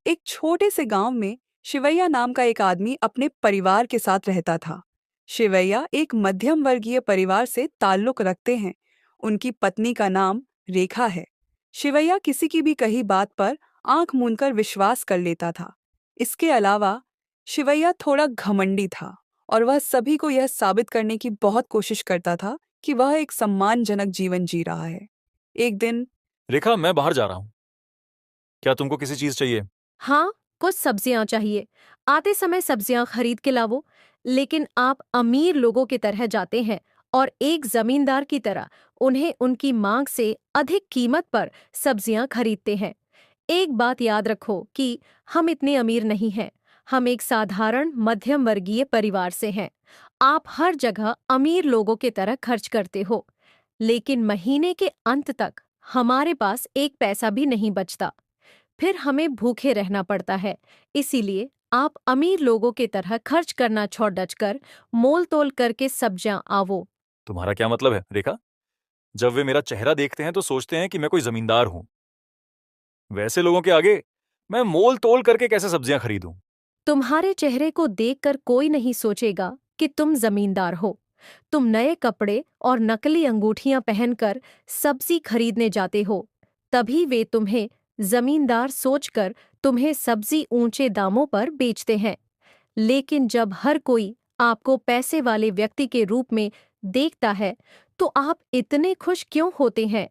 एक छोटे से गांव में शिवैया नाम का एक आदमी अपने परिवार के साथ रहता था। शिवैया एक मध्यम वर्गीय परिवार से ताल्लुक रखते हैं। उनकी पत्नी का नाम रेखा है। शिवैया किसी की भी कही बात पर आंख मूंदकर विश्वास कर लेता था। इसके अलावा शिवैया थोड़ा घमंडी था और वह सभी को यह साबित करने की बहुत कोशिश करता था कि वह एक सम्मानजनक जीवन जी रहा है। एक दिन रेखा, मैं बाहर जा रहा हूँ। क्या तुमको किसी चीज चाहिए? हाँ, कुछ सब्जियां चाहिए। आते समय सब्जियां खरीद के लावो। लेकिन आप अमीर लोगों की तरह जाते हैं और एक जमींदार की तरह उन्हें उनकी मांग से अधिक कीमत पर सब्जियां खरीदते हैं। एक बात याद रखो कि हम इतने अमीर नहीं हैं। हम एक साधारण मध्यम वर्गीय परिवार से हैं। आप हर जगह अमीर लोगों की तरह खर्च करते हो, लेकिन महीने के अंत तक हमारे पास एक पैसा भी नहीं बचता। फिर हमें भूखे रहना पड़ता है। इसीलिए आप अमीर लोगों की तरह खर्च करना छोड़ कर मोल तोल करके सब्जियां आवो। तुम्हारा क्या मतलब है रेखा? जब वे मेरा चेहरा देखते हैं तो सोचते हैं कि मैं कोई जमींदार हूं। वैसे लोगों के आगे मैं मोल तोल करके कैसे सब्जियां खरीदूं? तुम्हारे चेहरे को देखकर कोई नहीं सोचेगा कि तुम जमींदार हो। तुम नए कपड़े और नकली अंगूठियां पहनकर सब्जी खरीदने जाते हो, तभी वे तुम्हें जमींदार सोचकर तुम्हें सब्जी ऊंचे दामों पर बेचते हैं। लेकिन जब हर कोई आपको पैसे वाले व्यक्ति के रूप में देखता है, तो आप इतने खुश क्यों होते हैं?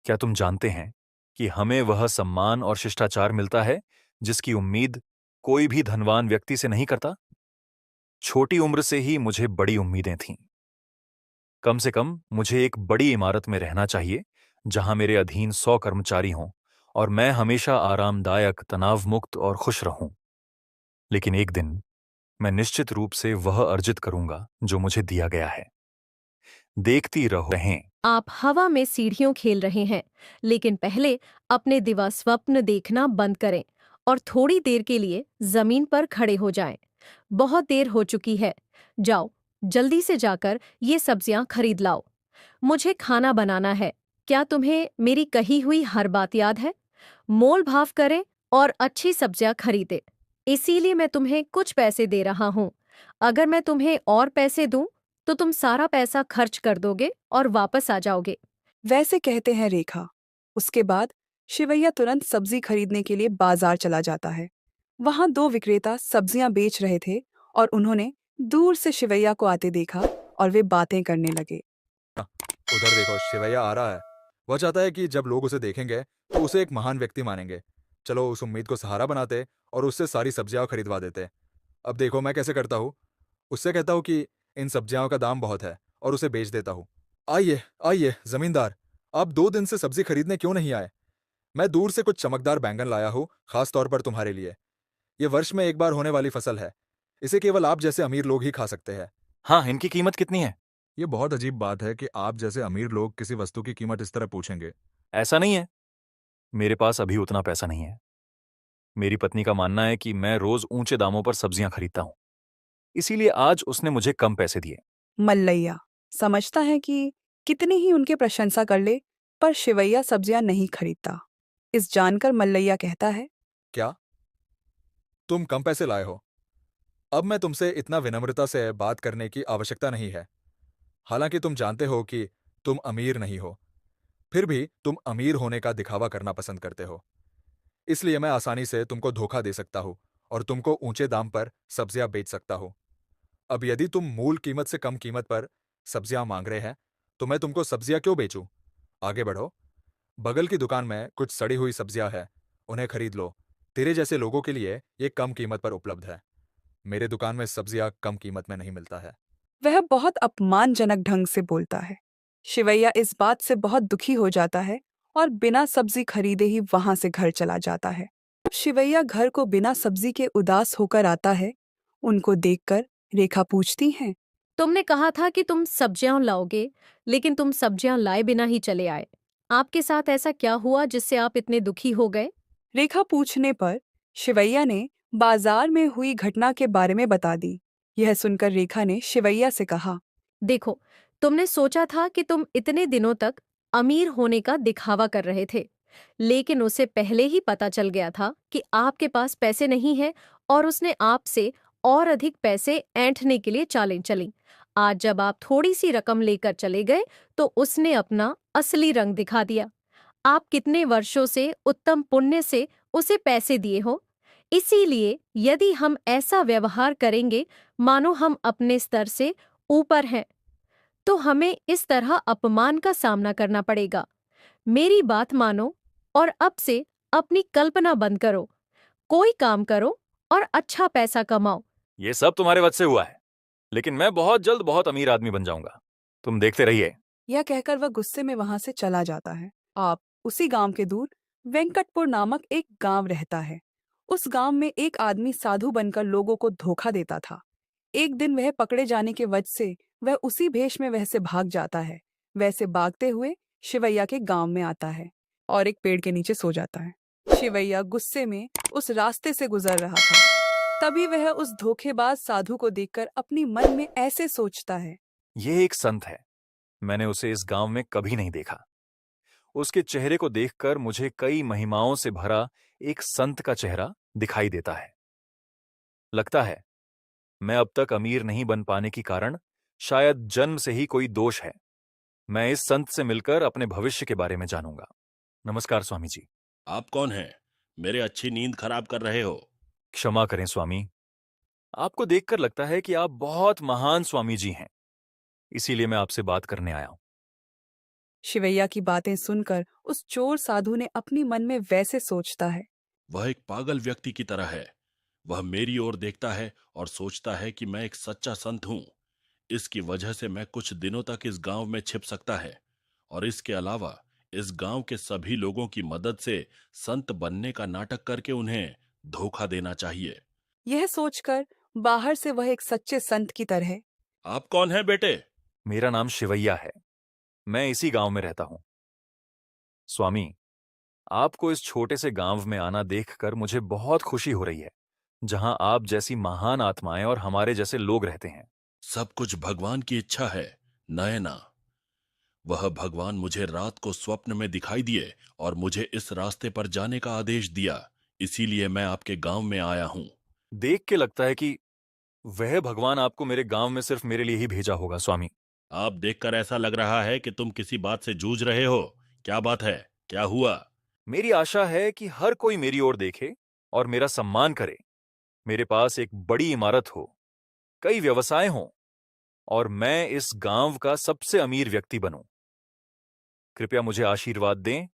क्या तुम जानते हैं कि हमें वह सम्मान और शिष्टाचार मिलता है जिसकी उम्मीद कोई भी धनवान व्यक्ति से नहीं करता? छोटी उम्र से ही मुझे बड़ी उम्मीदें थीं। कम से कम मुझे एक बड़ी इमारत में रहना चाहिए जहां मेरे अधीन 100 कर्मचारी हों और मैं हमेशा आरामदायक, तनाव मुक्त और खुश रहूं। लेकिन एक दिन मैं निश्चित रूप से वह अर्जित करूंगा जो मुझे दिया गया है। देखती रहो रहें। आप हवा में सीढ़ियों खेल रहे हैं, लेकिन पहले अपने दिवा स्वप्न देखना बंद करें और थोड़ी देर के लिए जमीन पर खड़े हो जाएं। बहुत देर हो चुकी है। जाओ, जल्दी से जाकर ये सब्जियां खरीद लाओ। मुझे खाना बनाना है। क्या तुम्हें मेरी कही हुई हर बात याद है? मोल भाव करें और अच्छी सब्जियां खरीदें। इसीलिए मैं तुम्हें कुछ पैसे दे रहा हूँ। अगर मैं तुम्हें और पैसे दूं, तो तुम सारा पैसा खर्च कर दोगे और वापस आ जाओगे। वैसे कहते हैं रेखा। उसके बाद शिवैया तुरंत सब्जी खरीदने के लिए बाजार चला जाता है। वहां दो विक्रेता सब्जियां बेच रहे थे और उन्होंने दूर से शिवैया को आते देखा और वे बातें करने लगे। उधर देखो, शिवैया आ रहा है। वह चाहता है कि जब लोग उसे देखेंगे तो उसे एक महान व्यक्ति मानेंगे। चलो उस उम्मीद को सहारा बनाते और उससे सारी सब्जियां खरीदवा देते। अब देखो मैं कैसे करता हूँ। उससे कहता हूँ कि इन सब्जियों का दाम बहुत है और उसे बेच देता हूँ। आइए आइए जमींदार, आप 2 दिन से सब्जी खरीदने क्यों नहीं आए? मैं दूर से कुछ चमकदार बैंगन लाया हूँ, खास तौर पर तुम्हारे लिए। ये वर्ष में एक बार होने वाली फसल है। इसे केवल आप जैसे अमीर लोग ही खा सकते हैं। हाँ, इनकी कीमत कितनी है? ये बहुत अजीब बात है कि आप जैसे अमीर लोग किसी वस्तु की कीमत इस तरह पूछेंगे। ऐसा नहीं है। मेरे पास अभी उतना पैसा नहीं है। मेरी पत्नी का मानना है कि मैं रोज ऊंचे दामों पर सब्जियां खरीदता हूं, इसीलिए आज उसने मुझे कम पैसे दिए। मल्लैया समझता है कि कितनी ही उनकी प्रशंसा कर ले, पर शिवैया सब्जियां नहीं खरीदता। इस जानकर मल्लैया कहता है। क्या तुम कम पैसे लाए हो? अब मैं तुमसे इतना विनम्रता से बात करने की आवश्यकता नहीं है। हालांकि तुम जानते हो कि तुम अमीर नहीं हो, फिर भी तुम अमीर होने का दिखावा करना पसंद करते हो। इसलिए मैं आसानी से तुमको धोखा दे सकता हूँ और तुमको ऊंचे दाम पर सब्जियां बेच सकता हूँ। अब यदि तुम मूल कीमत से कम कीमत पर सब्जियां मांग रहे हैं, तो मैं तुमको सब्जियां क्यों बेचूं? आगे बढ़ो। बगल की दुकान में कुछ सड़ी हुई सब्जियां हैं, उन्हें खरीद लो। तेरे जैसे लोगों के लिए ये कम कीमत पर उपलब्ध है। मेरे दुकान में सब्जियां कम कीमत में नहीं मिलता है। वह बहुत अपमानजनक ढंग से बोलता है। शिवैया इस बात से बहुत दुखी हो जाता है और बिना सब्जी खरीदे ही वहां से घर चला जाता है। जब शिवैया घर को बिना सब्जी के उदास होकर आता है, उनको देखकर रेखा पूछती है। तुमने कहा था कि तुम सब्जियां लाओगे, लेकिन तुम सब्जियां लाए बिना ही चले आए। आपके साथ ऐसा क्या हुआ जिससे आप इतने दुखी हो गए? रेखा पूछने पर शिवैया ने बाजार में हुई घटना के बारे में बता दी। यह सुनकर रेखा ने शिवैया से कहा। देखो, तुमने सोचा था कि तुम इतने दिनों तक अमीर होने का दिखावा कर रहे थे, लेकिन उसे पहले ही पता चल गया था कि आपके पास पैसे नहीं हैं और उसने आपसे और अधिक पैसे ऐंठने के लिए चालें चली। आज जब आप थोड़ी सी रकम लेकर चले गए तो उसने अपना असली रंग दिखा दिया। आप कितने वर्षों से उत्तम पुण्य से उसे पैसे दिए हो। इसीलिए यदि हम ऐसा व्यवहार करेंगे मानो हम अपने स्तर से ऊपर हैं, तो हमें इस तरह अपमान का सामना करना पड़ेगा। मेरी बात मानो और अब से अपनी कल्पना बंद करो, कोई काम करो और अच्छा पैसा कमाओ। ये सब तुम्हारे वजह से हुआ है, लेकिन मैं बहुत जल्द बहुत अमीर आदमी बन जाऊंगा। तुम देखते रहिए। यह कहकर वह गुस्से में वहां से चला जाता है। आप उसी गांव के दूर वेंकटपुर नामक एक गांव रहता है। उस गांव में एक आदमी साधु बनकर लोगों को धोखा देता था। एक दिन वह पकड़े जाने के वजह से वह उसी भेष में वह से भाग जाता है। वैसे भागते हुए शिवैया के गांव में आता है और एक पेड़ के नीचे सो जाता है। शिवैया गुस्से में उस रास्ते से गुजर रहा था। तभी वह उस धोखेबाज साधु को देखकर अपनी मन में ऐसे सोचता है, ये एक संत है। मैंने उसे इस गांव में कभी नहीं देखा। उसके चेहरे को देखकर मुझे कई महिमाओं से भरा एक संत का चेहरा दिखाई देता है। लगता है मैं अब तक अमीर नहीं बन पाने की कारण शायद जन्म से ही कोई दोष है। मैं इस संत से मिलकर अपने भविष्य के बारे में जानूंगा। नमस्कार स्वामी जी। आप कौन हैं? मेरे अच्छी नींद खराब कर रहे हो। क्षमा करें स्वामी, आपको देखकर लगता है कि आप बहुत महान स्वामी जी हैं, इसीलिए मैं आपसे बात करने आया हूं। शिवैया की बातें सुनकर उस चोर साधु ने अपनी मन में वैसे सोचता है, वह एक पागल व्यक्ति की तरह है। वह मेरी ओर देखता है और सोचता है कि मैं एक सच्चा संत हूं। इसकी वजह से मैं कुछ दिनों तक इस गांव में छिप सकता है और इसके अलावा इस गांव के सभी लोगों की मदद से संत बनने का नाटक करके उन्हें धोखा देना चाहिए। यह सोचकर बाहर से वह एक सच्चे संत की तरह, आप कौन हैं बेटे? मेरा नाम शिवैया है। मैं इसी गांव में रहता हूं। स्वामी, आपको इस छोटे से गांव में आना देखकर मुझे बहुत खुशी हो रही है, जहां आप जैसी महान आत्माएं और हमारे जैसे लोग रहते हैं। सब कुछ भगवान की इच्छा है नयना। वह भगवान मुझे रात को स्वप्न में दिखाई दिए और मुझे इस रास्ते पर जाने का आदेश दिया। इसीलिए मैं आपके गांव में आया हूं। देख के लगता है कि वह भगवान आपको मेरे गांव में सिर्फ मेरे लिए ही भेजा होगा। स्वामी, आप देखकर ऐसा लग रहा है कि तुम किसी बात से जूझ रहे हो। क्या बात है? क्या हुआ? मेरी आशा है कि हर कोई मेरी ओर देखे और मेरा सम्मान करे। मेरे पास एक बड़ी इमारत हो, कई व्यवसाय हों और मैं इस गांव का सबसे अमीर व्यक्ति बनूं। कृपया मुझे आशीर्वाद दें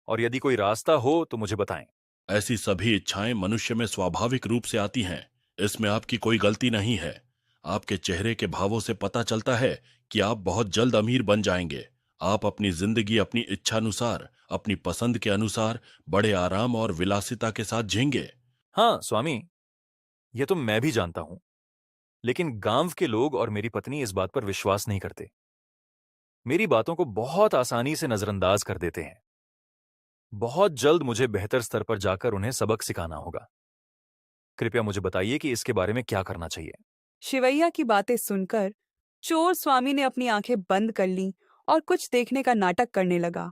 और यदि कोई रास्ता हो तो मुझे बताएं। ऐसी सभी इच्छाएं मनुष्य में स्वाभाविक रूप से आती हैं। इसमें आपकी कोई गलती नहीं है। आपके चेहरे के भावों से पता चलता है कि आप बहुत जल्द अमीर बन जाएंगे। आप अपनी जिंदगी अपनी इच्छानुसार, अपनी पसंद के अनुसार बड़े आराम और विलासिता के साथ जींगे। हाँ स्वामी, यह तो मैं भी जानता हूं, लेकिन गांव के लोग और मेरी पत्नी इस बात पर विश्वास नहीं करते। मेरी बातों को बहुत आसानी से नजरअंदाज कर देते हैं। बहुत जल्द मुझे बेहतर स्तर पर जाकर उन्हें सबक सिखाना होगा। कृपया मुझे बताइए कि इसके बारे में क्या करना चाहिए। शिवैया की बातें सुनकर चोर स्वामी ने अपनी आंखें बंद कर लीं और कुछ देखने का नाटक करने लगा।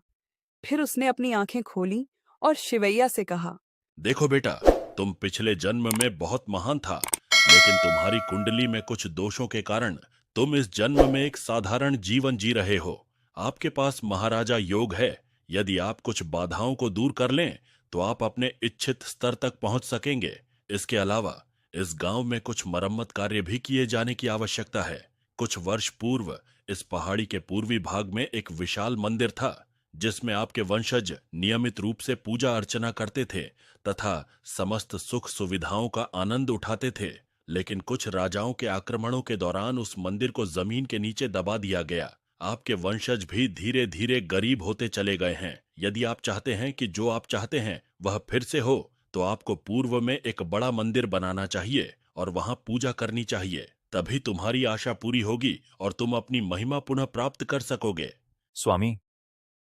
फिर उसने अपनी आंखें खोली और शिवैया से कहा, देखो बेटा, तुम पिछले जन्म में बहुत महान था, लेकिन तुम्हारी कुंडली में कुछ दोषों के कारण तुम इस जन्म में एक साधारण जीवन जी रहे हो। आपके पास महाराजा योग है। यदि आप कुछ बाधाओं को दूर कर लें तो आप अपने इच्छित स्तर तक पहुंच सकेंगे। इसके अलावा इस गांव में कुछ मरम्मत कार्य भी किए जाने की आवश्यकता है। कुछ वर्ष पूर्व इस पहाड़ी के पूर्वी भाग में एक विशाल मंदिर था, जिसमें आपके वंशज नियमित रूप से पूजा अर्चना करते थे तथा समस्त सुख सुविधाओं का आनंद उठाते थे। लेकिन कुछ राजाओं के आक्रमणों के दौरान उस मंदिर को जमीन के नीचे दबा दिया गया। आपके वंशज भी धीरे धीरे गरीब होते चले गए हैं। यदि आप चाहते हैं कि जो आप चाहते हैं वह फिर से हो, तो आपको पूर्व में एक बड़ा मंदिर बनाना चाहिए और वहां पूजा करनी चाहिए। तभी तुम्हारी आशा पूरी होगी और तुम अपनी महिमा पुनः प्राप्त कर सकोगे। स्वामी,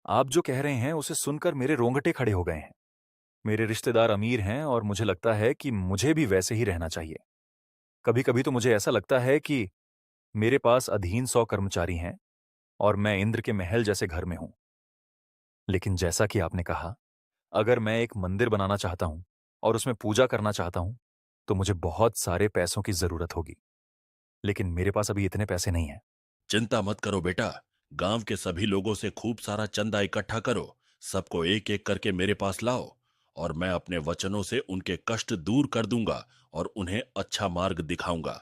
आप जो कह रहे हैं उसे सुनकर मेरे रोंगटे खड़े हो गए हैं। मेरे रिश्तेदार अमीर हैं और मुझे लगता है कि मुझे भी वैसे ही रहना चाहिए। कभी कभी तो मुझे ऐसा लगता है कि मेरे पास अधीन 100 कर्मचारी हैं और मैं इंद्र के महल जैसे घर में हूं। लेकिन जैसा कि आपने कहा, अगर मैं एक मंदिर बनाना चाहता हूं और उसमें पूजा करना चाहता हूं तो मुझे बहुत सारे पैसों की जरूरत होगी, लेकिन मेरे पास अभी इतने पैसे नहीं हैं। चिंता मत करो बेटा, गांव के सभी लोगों से खूब सारा चंदा इकट्ठा करो, सबको एक एक करके मेरे पास लाओ, और मैं अपने वचनों से उनके कष्ट दूर कर दूंगा और उन्हें अच्छा मार्ग दिखाऊंगा।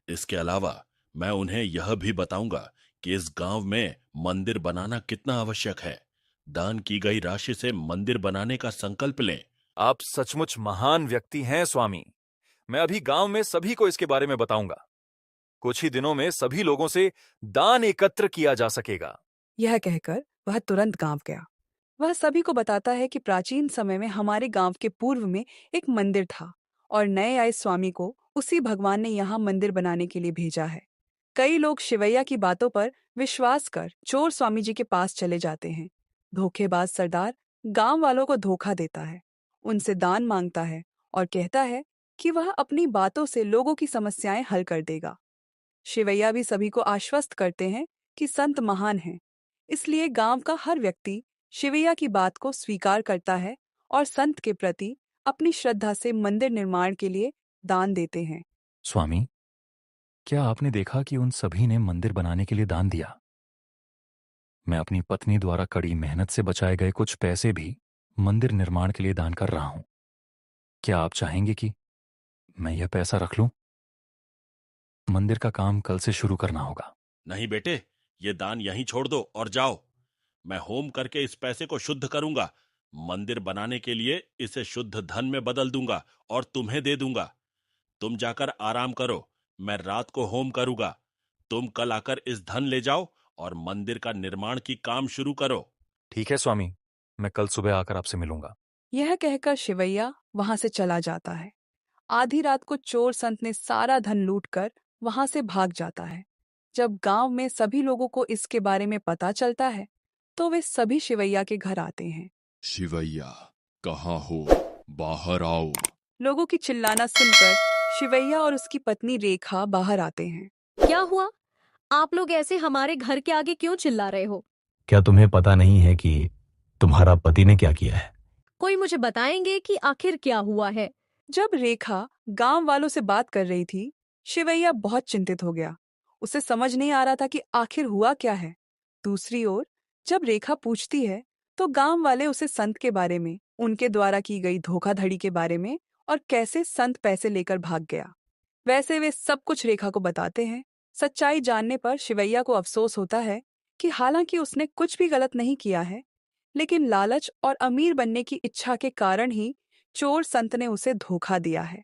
इसके अलावा मैं उन्हें यह भी बताऊंगा कि इस गांव में मंदिर बनाना कितना आवश्यक है। दान की गई राशि से मंदिर बनाने का संकल्प लें। आप सचमुच महान व्यक्ति हैं स्वामी। मैं अभी गांव में सभी को इसके बारे में बताऊंगा। कुछ ही दिनों में सभी लोगों से दान एकत्र किया जा सकेगा। यह कहकर वह तुरंत गांव गया। वह सभी को बताता है कि प्राचीन समय में हमारे गांव के पूर्व में एक मंदिर था और नए आए स्वामी को उसी भगवान ने यहाँ मंदिर बनाने के लिए भेजा है। कई लोग शिवैया की बातों पर विश्वास कर चोर स्वामी जी के पास चले जाते हैं। धोखेबाज सरदार गांव वालों को धोखा देता है, उनसे दान मांगता है और कहता है कि वह अपनी बातों से लोगों की समस्याएं हल कर देगा। शिवैया भी सभी को आश्वस्त करते हैं कि संत महान हैं, इसलिए गांव का हर व्यक्ति शिवैया की बात को स्वीकार करता है और संत के प्रति अपनी श्रद्धा से मंदिर निर्माण के लिए दान देते हैं। स्वामी, क्या आपने देखा कि उन सभी ने मंदिर बनाने के लिए दान दिया? मैं अपनी पत्नी द्वारा कड़ी मेहनत से बचाए गए कुछ पैसे भी मंदिर निर्माण के लिए दान कर रहा हूं। क्या आप चाहेंगे कि मैं यह पैसा रख लूं? मंदिर का काम कल से शुरू करना होगा। नहीं बेटे, ये दान यहीं छोड़ दो और जाओ। मैं होम करके इस पैसे को शुद्ध करूंगा। मंदिर बनाने के लिए इसे शुद्ध धन में बदल दूंगा और तुम्हें दे दूंगा। तुम जाकर आराम करो, मैं रात को होम करूंगा। तुम कल आकर इस धन ले जाओ और मंदिर का निर्माण की काम शुरू करो। ठीक है स्वामी, मैं कल सुबह आकर आपसे मिलूंगा। यह कहकर शिवैया वहां से चला जाता है। आधी रात को चोर संत ने सारा धन लूटकर वहां से भाग जाता है। जब गांव में सभी लोगों को इसके बारे में पता चलता है तो वे सभी शिवैया के घर आते हैं। शिवैया, कहाँ हो? बाहर आओ। लोगों की चिल्लाना सुनकर शिवैया और उसकी पत्नी रेखा बाहर आते हैं। क्या हुआ? आप लोग ऐसे हमारे घर के आगे क्यों चिल्ला रहे हो? क्या तुम्हें पता नहीं है कि तुम्हारा पति ने क्या किया है? कोई मुझे बताएंगे कि आखिर क्या हुआ है? जब रेखा गांव वालों से बात कर रही थी, शिवैया बहुत चिंतित हो गया। उसे समझ नहीं आ रहा था कि आखिर हुआ क्या है। दूसरी ओर जब रेखा पूछती है तो गांव वाले उसे संत के बारे में, उनके द्वारा की गई धोखाधड़ी के बारे में और कैसे संत पैसे लेकर भाग गया, वैसे वे सब कुछ रेखा को बताते हैं। सच्चाई जानने पर शिवैया को अफसोस होता है कि हालांकि उसने कुछ भी गलत नहीं किया है, लेकिन लालच और अमीर बनने की इच्छा के कारण ही चोर संत ने उसे धोखा दिया है।